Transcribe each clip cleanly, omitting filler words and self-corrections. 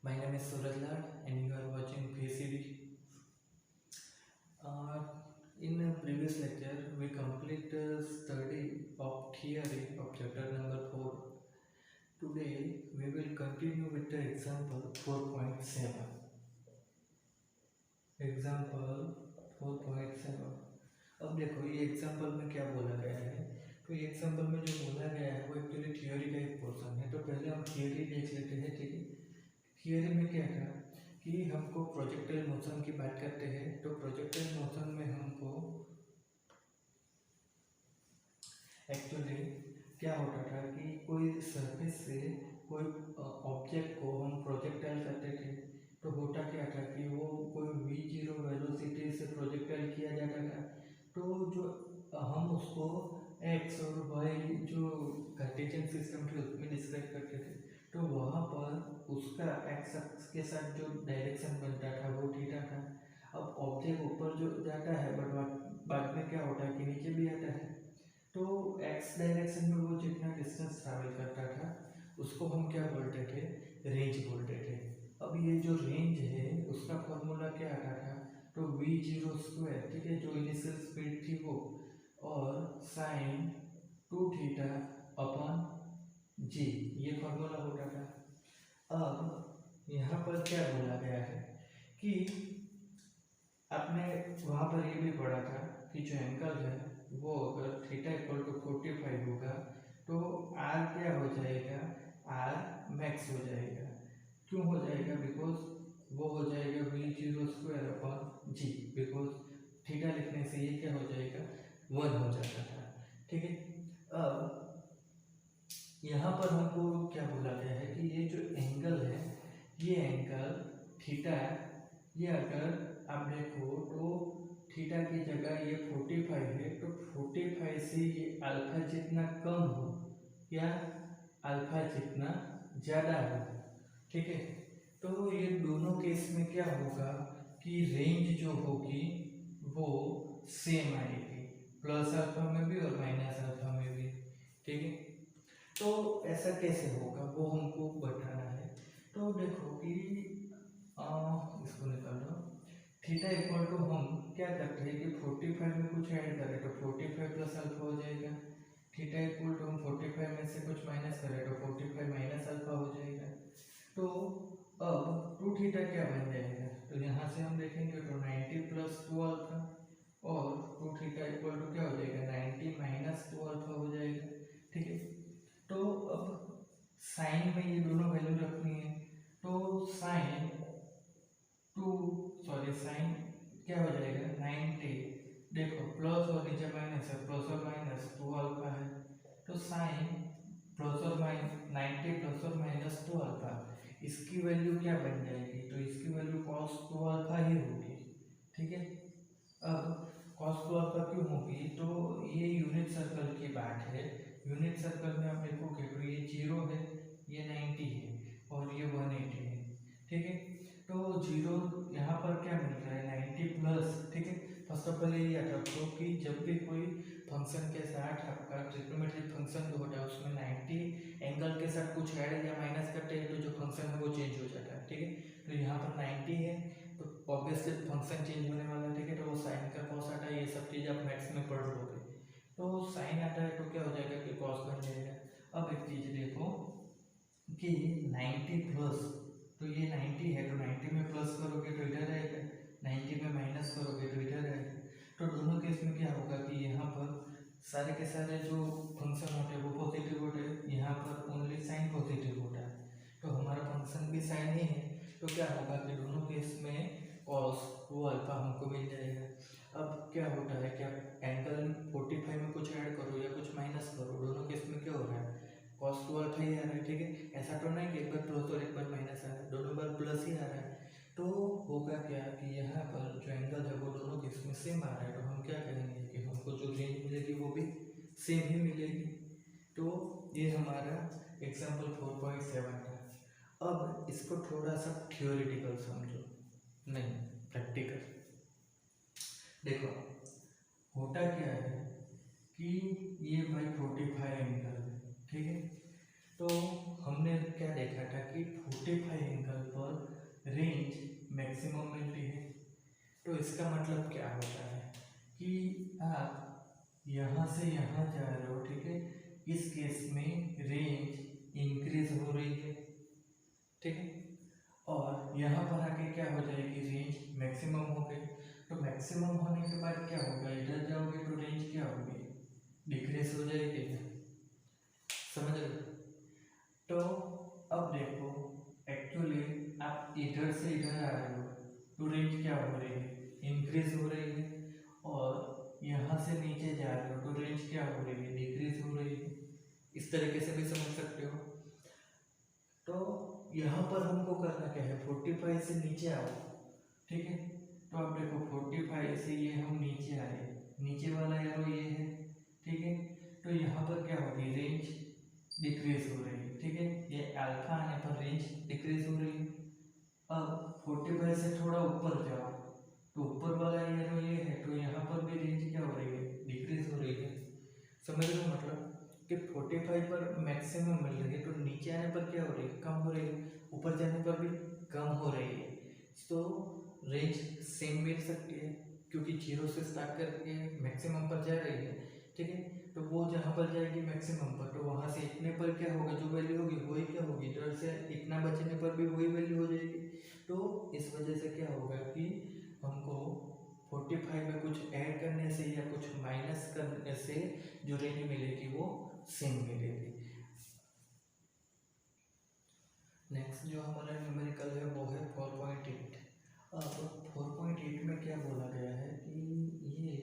My name is Suraj Lal and you are watching PCD. In a previous lecture, we complete the study of theory of chapter number 4. Today, we will continue with the example 4.7. Example 4.7. अब देखो ये example में क्या बोला गया है। तो ये एग्जाम्पल में जो बोला गया है वो एक्चुअली थियोरी का एक पोर्शन है। तो पहले हम थियोरी देख लेते हैं, ठीक है। थियोरी में क्या था कि हमको प्रोजेक्टाइल मोशन की बात करते हैं। तो प्रोजेक्टाइल मोशन में हमको एक्चुअली क्या होता था कि कोई सरफेस से कोई ऑब्जेक्ट को हम प्रोजेक्टाइल करते थे। तो होता क्या था कि वो कोई v0 वेलोसिटी से प्रोजेक्टाइल किया जाता था। तो जो हम उसको x और y जो कार्टेशियन सिस्टम थे उसमें डिस्क्राइब करते थे। तो वहाँ पर उसका एक्स अक्ष के साथ जो डायरेक्शन बनता था वो थीटा था। अब ऑब्जेक्ट ऊपर जो जाता है बट बाद में क्या होता है कि नीचे भी आता है। तो एक्स डायरेक्शन में वो जितना डिस्टेंस ट्रैवल करता था उसको हम क्या बोलते थे, रेंज बोलते थे। अब ये जो रेंज है उसका फॉर्मूला क्या आता था, तो v0 स्क्वायर, ठीक है, जो इनिशियल स्पीड थी वो, और साइन 2 थीटा अपॉन जी, ये फॉर्मूला होता था। अब यहाँ पर क्या बोला गया है कि आपने वहाँ पर ये भी पढ़ा था कि जो एंगल है वो अगर थीटा इक्वल टू 45 होगा तो आर क्या हो जाएगा, आर मैक्स हो जाएगा। क्यों हो जाएगा, बिकॉज वो हो जाएगा v0 square upon g, because theta लिखने से ये क्या हो जाएगा, 1 हो जाता था, ठीक है। अब यहाँ पर हमको क्या बोला गया है कि ये जो एंगल है, ये एंगल थीटा, ये अगर आप देखो तो थीटा की जगह ये 45 है, तो 45 से ये अल्फा जितना कम हो या अल्फा जितना ज़्यादा हो, ठीक है। तो ये दोनों केस में क्या होगा कि रेंज जो होगी वो सेम आएगी, प्लस अल्फा में भी और माइनस अल्फा में भी, ठीक है। तो ऐसा कैसे होगा वो हमको बताना है। तो देखो कि इसको निकाल लो, थीटा इक्वल टू हम क्या करते हैं कि 45 में कुछ ऐड करें तो 45 प्लस अल्फा हो जाएगा। थीटा इक्वल टू हम 45 में से कुछ माइनस करें तो 45 माइनस अल्फा हो जाएगा। तो अब 2 थीटा क्या बन जाएगा, तो यहाँ से हम देखेंगे तो 90 प्लस 2 अल्फा, और 2 थीटा इक्वल टू क्या हो जाएगा, 90 माइनस 2 अल्फा हो जाएगा, ठीक है। तो अब साइन में ये दोनों वैल्यू रखनी है, तो साइन क्या हो जाएगा 90, देखो प्लस और नीचे माइनस है, प्लस और माइनस 2 अल्फा है, तो साइन प्लस और माइनस 90 प्लस और माइनस 2 अल्फा, इसकी वैल्यू क्या बन जाएगी, तो इसकी वैल्यू cos 2 अल्फा ही होगी, ठीक है। अब cos 2 अल्फा क्यों होगी, तो ये यूनिट सर्कल की बात है। यूनिट सर्कल में आप देखोगे तो ये 0 है, ये 90 है और ये 180 है, ठीक है। तो 0 यहाँ पर क्या मिल रहा है, 90 प्लस, ठीक है। फर्स्ट ऑफ ऑल ये याद रखो कि जब भी कोई फंक्शन के साथ आपका ट्रिग्नोमेट्रिक फंक्शन जो होता है उसमें 90 एंगल के साथ कुछ ऐड या माइनस करते हैं तो जो फंक्शन है वो चेंज हो जाता है, ठीक है। तो यहाँ पर 90 है तो ऑब्वियसली फंक्शन चेंज होने वाला है, ठीक है। तो वो साइन का कॉस आता है, ये सब चीज़ आप मैथ्स में पढ़ लोगे। तो साइन आता है तो क्या हो जाएगा कि कॉस बन जाएगा। अब एक चीज़ देखो कि 90 प्लस, तो ये 90 है तो 90 में प्लस करोगे तो इधर आएगा, 90 में माइनस करोगे तो इधर आएगा। तो दोनों केस में क्या होगा कि यहाँ पर सारे के सारे जो फंक्शन होते हैं वो पॉजिटिव होते हैं, यहाँ पर ओनली साइन पॉजिटिव होता है, तो हमारा फंक्शन भी साइन ही है। तो क्या होगा कि दोनों केस में कॉस वो अल्फा हमको मिल जाएगा। अब क्या होता है कि आप एंगल 45 में कुछ ऐड करो या कुछ माइनस करो, दोनों केस में क्या हो रहा है, cos 2 अल्फा ही आ रहा है, ठीक है। ऐसा तो नहीं कि एक बार प्लस और एक बार माइनस आ रहा है, दोनों बार प्लस ही आ रहा है। तो होगा क्या कि यहाँ पर जो एंगल है वो दोनों केस में सेम आ रहा है, तो हम क्या करेंगे कि हमको जो रेंज मिलेगी वो भी सेम ही मिलेगी। तो ये हमारा एग्जाम्पल 4.7 था। अब इसको थोड़ा सा थियोरिटिकल समझो, नहीं प्रैक्टिकल। देखो होता क्या है कि ये भाई 45 एंगल है, ठीक है। तो तो हमने क्या देखा था कि 45 एंगल पर रेंज मैक्सिमम मिलती है। तो इसका मतलब क्या होता है कि आप यहाँ से यहाँ जा रहे हो, ठीक है, इस केस में रेंज इंक्रीज हो रही है, ठीक है, और यहाँ पर आके क्या हो जाएगी, रेंज मैक्सिमम हो गई। तो मैक्सिमम होने के बाद क्या होगा, इधर जाओगे तो रेंज क्या होगी, डिक्रीज हो जाएगी, समझ रहे हो। तो अब देखो, एक्चुअली आप इधर से इधर आ रहे हो तो रेंज क्या हो रही है, इंक्रीज हो रही है, और यहाँ से नीचे जा रहे हो तो रेंज क्या हो रही है, डिक्रीज हो रही है। इस तरीके से भी समझ सकते हो। तो यहाँ पर हमको करना क्या है, 45 से नीचे आओ, ठीक है। तो आप देखो 45 से ये हम नीचे आए, नीचे वाला एरो ये है, ठीक है। तो यहाँ पर क्या होगी, रेंज डिक्रीज हो रही है, ठीक है। ये अल्फा आने पर रेंज डिक्रीज हो रही है। अब 45 से थोड़ा ऊपर जाओ तो ऊपर वाला एरो ये है, तो यहाँ पर भी रेंज क्या हो रही है, डिक्रीज हो रही है। समझ लो, मतलब कि 45 पर मैक्सिमम मिल रही है, तो नीचे आने पर क्या हो रही है, कम हो रही है, ऊपर जाने पर भी कम हो रही है। तो रेंज सेम मिल सकती है, क्योंकि 0 से स्टार्ट करके मैक्सिमम पर जा रही है, ठीक है। तो वो जहाँ पर जाएगी मैक्सिमम पर, तो वहाँ से इतने पर क्या होगा, जो वैल्यू होगी वही क्या होगी, इधर से इतना बचने पर भी वही वैल्यू हो जाएगी। तो इस वजह से क्या होगा कि हमको 45 में कुछ ऐड करने से या कुछ माइनस करने से जो रेंज मिलेगी वो सेम मिलेगी। नेक्स्ट जो हमारा न्यूमेरिकल है वो है 4.8। अब 4.8 में क्या बोला गया है कि ये,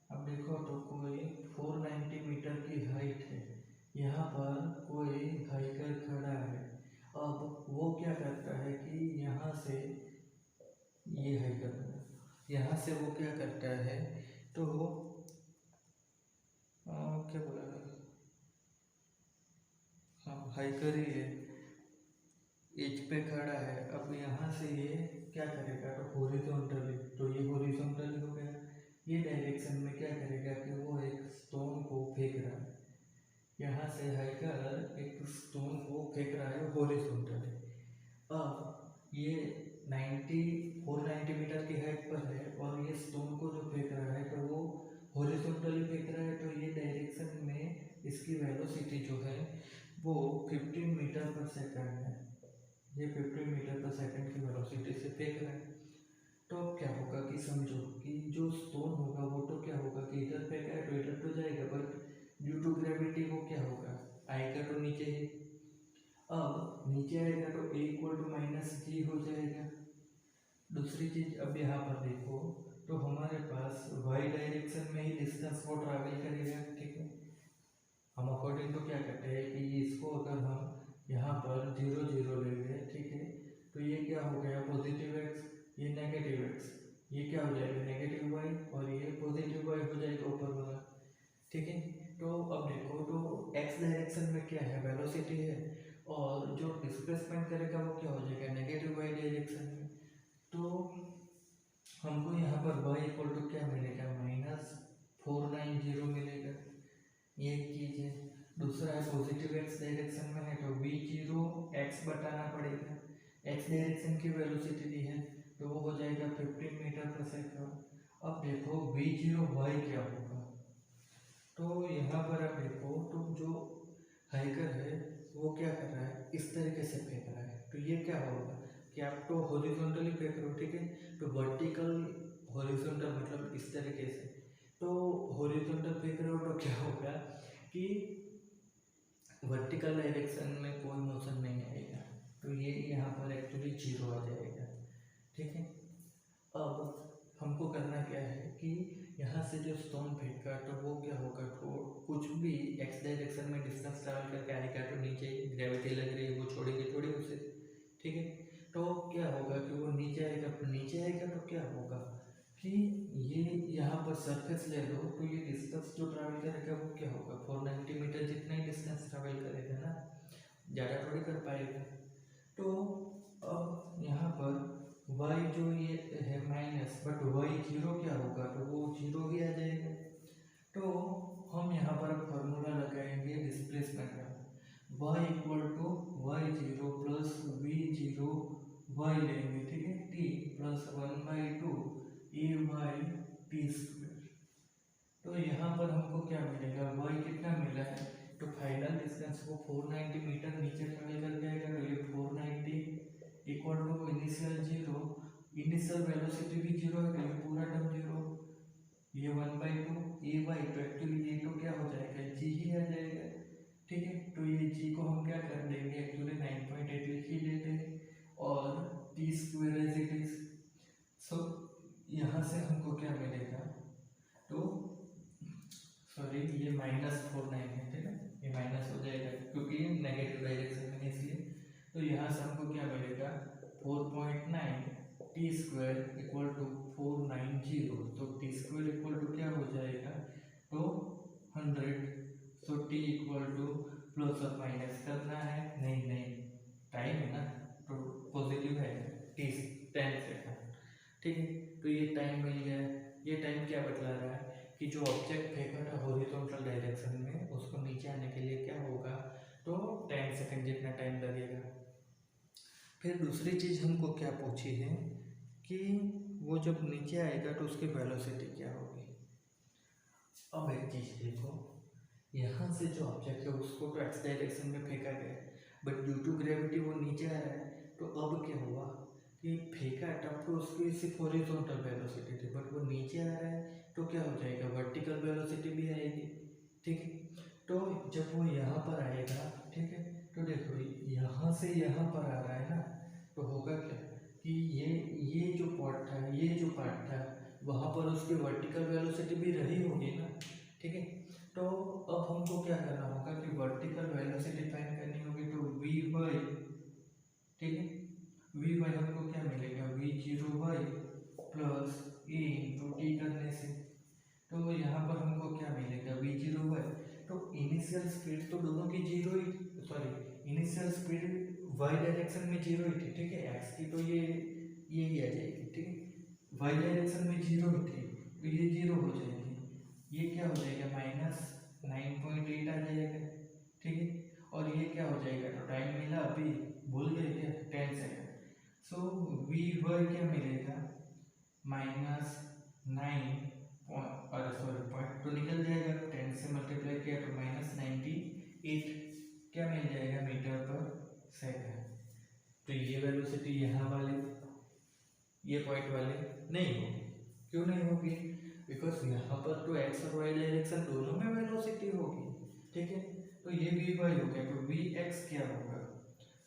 अब देखो तो कोई 490 मीटर की हाइट है, यहाँ पर कोई हाइकर खड़ा है। अब वो क्या करता है कि यहाँ से, ये हाइकर यहाँ से वो क्या करता है, तो क्या बोला, हाँ हाइकर ही है, एज पे खड़ा है। अब यहाँ से ये क्या करेगा, तो हॉरिजॉन्टली, तो ये हॉरिजॉन्टली हो गया। ये डायरेक्शन में क्या करेगा कि वो एक स्टोन को फेंक रहा है, यहाँ से हाइकर एक स्टोन को फेंक रहा है हॉरिजॉन्टली। अब ये 490 मीटर की हाइट पर है, और ये स्टोन को जो फेंक रहा है तो वो हॉरिजॉन्टली फेंक रहा है, तो ये डायरेक्शन में इसकी वेलोसिटी जो है वो 15 मीटर पर सेकंड है। ये 15 मीटर पर सेकंड की वेलोसिटी से फेंक रहा है। तो अब क्या होगा कि समझो कि जो स्टोन होगा वो तो क्या होगा कि इधर फेंका है तो इधर तो जाएगा, बट ड्यू टू ग्रेविटी वो क्या होगा, आएगा तो नीचे ही। अब नीचे आएगा तो a इक्वल टू माइनस जी हो जाएगा। दूसरी चीज, अब यहाँ पर देखो तो हमारे पास y डायरेक्शन में ही डिस्टेंस वो ट्रैवल करेगा, ठीक है। हम अकॉर्डिंग तो क्या करते हैं कि इसको अगर हम यहाँ पर 0 0 ले गए, ठीक है, तो ये क्या हो गया, पॉजिटिव x, ये नेगेटिव x, ये क्या हो जाएगा, नेगेटिव y, और ये पॉजिटिव y हो जाएगा ऊपर वाला, ठीक है। तो अब देखो तो x डायरेक्शन में क्या है, वेलोसिटी है, और जो डिस्प्लेसमेंट करेगा वो क्या हो जाएगा, नेगेटिव y डायरेक्शन में। तो हमको यहाँ पर y इक्वल टू क्या मिलेगा, -490 मिलेगा, ये एक चीज है। दूसरा है पॉजिटिव x डायरेक्शन में है तो v0 x बताना पड़ेगा, x डायरेक्शन की वेलोसिटी दी है तो वो हो जाएगा 15 मीटर पर सेकंड। अब देखो v0 y क्या होगा, तो यहाँ पर आप देखो तो जो हाइकर है वो क्या कर रहा है, इस तरीके से फेंक रहा है, तो ये क्या होगा कि आप तो हॉरिजॉन्टली फेंक रहे हो, ठीक है, तो वर्टिकल हॉरिजॉन्टल मतलब इस तरीके से, तो हॉरिजॉन्टल फेंक रहे हो तो क्या होगा कि वर्टिकल डायरेक्शन में कोई मोशन नहीं आएगा, तो ये यहाँ पर एक्चुअली 0 आ जाएगा, ठीक है। अब हमको करना क्या है कि यहाँ से जो स्टोन फेंका तो वो क्या होगा, तो कुछ भी x डायरेक्शन में डिस्टेंस ट्रैवल करके आएगा, तो नीचे ग्रेविटी लग रही है वो छोड़ेगी थोड़ी उसे, ठीक है। तो क्या होगा कि वो नीचे आएगा तो क्या होगा कि ये यहाँ पर सरफेस ले लो, तो ये डिस्टेंस जो ट्रैवल करेगा वो क्या होगा, 490 मीटर जितना ही डिस्टेंस ट्रैवल करेगा ना, ज़्यादा थोड़ी कर पाएगा। तो अब यहाँ पर y जो ये है माइनस, बट y0 क्या होगा, तो वो 0 ही आ जाएगा। तो हम यहाँ पर फॉर्मूला लगाएंगे डिस्प्लेसमेंट का, y equal to y zero plus v zero y लेंगे, ठीक है, t plus 1/2 a y t square. तो यहाँ पर हमको क्या मिलेगा, y कितना मिला है, तो फाइनल डिस्टेंस को 490 मीटर नीचे ट्रेवल कर जाएगा, तो ये 490 equal to initial zero, initial velocity भी जीरो है, तो ये पूरा टर्म जीरो, ये 1/2 ए वाई, तो एक्चुअली ये तो क्या हो जाएगा, जी ही आ जाएगा, ठीक है। तो ये जी को हम क्या कर देंगे, एक्चुअली 9.8 लिख ही लेते हैं और t square as it is. So यहाँ से हमको क्या मिलेगा, तो सॉरी ये -49 है, ठीक है, ये माइनस हो जाएगा क्योंकि ये नेगेटिव डायरेक्शन में है इसलिए। तो यहाँ से हमको क्या मिलेगा, 4.9 टी स्क्वायर इक्वल टू 490, तो टी स्क्वायर इक्वल टू क्या हो जाएगा, तो 100। तो टी इक्वल टू प्लस और माइनस करना है, नहीं टाइम है ना, तो पॉजिटिव है, टी 10 सेकंड, ठीक है। तो ये टाइम मिल गया। ये टाइम क्या बतला रहा है कि जो ऑब्जेक्ट फेंका था हॉरिजॉन्टल डायरेक्शन में, उसको नीचे आने के लिए क्या होगा, तो 10 सेकंड जितना टाइम लगेगा। फिर दूसरी चीज़ हमको क्या पूछी है कि वो जब नीचे आएगा तो उसकी वेलोसिटी क्या होगी। अब एक चीज़ देखो, यहाँ से जो ऑब्जेक्ट है उसको तो एक्स डायरेक्शन में फेंका गया, बट ड्यू टू ग्रेविटी वो नीचे आ रहा है, तो अब क्या हुआ कि फेंका तब तो उसकी सिर्फ हॉरिजॉन्टल वेलोसिटी थी, बट वो नीचे आ रहा है तो क्या हो जाएगा, वर्टिकल वेलोसिटी भी आएगी, ठीक है। तो जब वो यहाँ पर आएगा, ठीक है, तो देखो यहाँ से यहाँ पर आ रहा है ना, तो होगा क्या कि ये जो पार्ट था, ये जो पार्ट था, वहाँ पर उसकी वर्टिकल वेलोसिटी भी रही होगी ना, ठीक है। तो अब हमको क्या करना होगा कि वर्टिकल वेलोसिटी फाइंड करनी होगी, तो वी बाई, ठीक है, वी बाई हमको क्या मिलेगा, v zero by plus a into t करने से, तो यहाँ पर हमको क्या मिलेगा, वी जीरो बाई, तो इनिशियल स्पीड तो दोनों की जीरो ही, sorry initial speed y direction में जीरो ही थी, ठीक है, एक्स की तो ये ही आ जाएगी, ठीक है, वाई डायरेक्शन में जीरो ही थी, तो ये जीरो हो जाएगी, ये क्या हो जाएगा, -9.8 आ जाएगा, ठीक है, और ये क्या हो जाएगा, तो टाइम मिला अभी भूल गए क्या, 10 सेकेंड। सो वी वाई क्या मिलेगा, -9 और सॉरी पॉइंट तो निकल जाएगा, 10 से मल्टीप्लाई किया तो -98 क्या मिल जाएगा मीटर पर सेकंड। तो ये वेलोसिटी यहाँ वाले, ये पॉइंट वाले नहीं होगी, क्यों नहीं होगी, बिकॉज यहाँ पर तो एक्स और वाई डायरेक्शन दोनों में वेलोसिटी होगी, ठीक है। तो ये वी वाई हो गया, तो वी एक्स क्या होगा,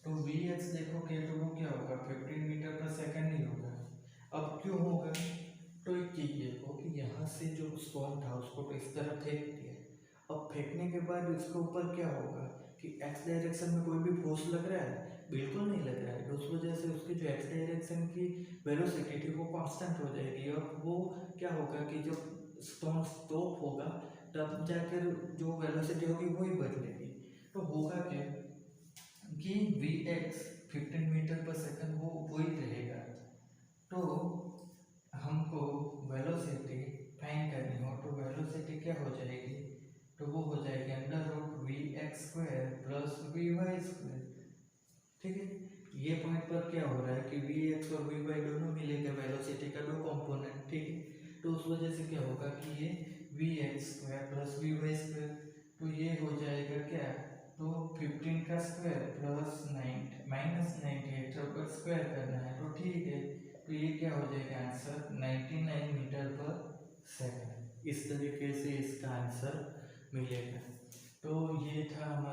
तो वी एक्स देखोगे तो वो क्या होगा, 15 मीटर पर सेकंड ही होगा। अब क्यों होगा, तो एक चीज देखो कि यहाँ से जो स्टोन था उसको तो इस तरह फेंक दिया, अब फेंकने के बाद इसके ऊपर क्या होगा कि एक्स डायरेक्शन में कोई भी फोर्स लग रहा है, बिल्कुल नहीं लग रहा है, तो उस वजह से उसकी जो एक्स डायरेक्शन की वेलोसिटी थी वो कांस्टेंट हो जाएगी। अब वो क्या होगा कि जब स्टोन स्टॉप होगा तब जाकर जो वेलोसिटी होगी वही बदलेगी, तो होगा क्या कि वी एक्स 15 मीटर पर सेकंड वो वही रहेगा। तो हमको वेलोसिटी फाइंड करनी हो तो वेलोसिटी क्या हो जाएगी, तो वो हो जाएगी √vx² प्लस vy², ठीक है। ये पॉइंट पर क्या हो रहा है कि vx और vy दोनों मिलेगा, वेलोसिटी का दो कंपोनेंट, ठीक है। तो उस वजह से क्या होगा कि ये vx² प्लस vy², तो ये हो जाएगा क्या, तो 15 का स्क्वायर प्लस 98 का स्क्वायर करना है, तो ठीक है, तो ये क्या हो जाएगा आंसर 99 मीटर पर सेकंड। इस तरीके से इसका आंसर मिलेगा। तो ये था हमारा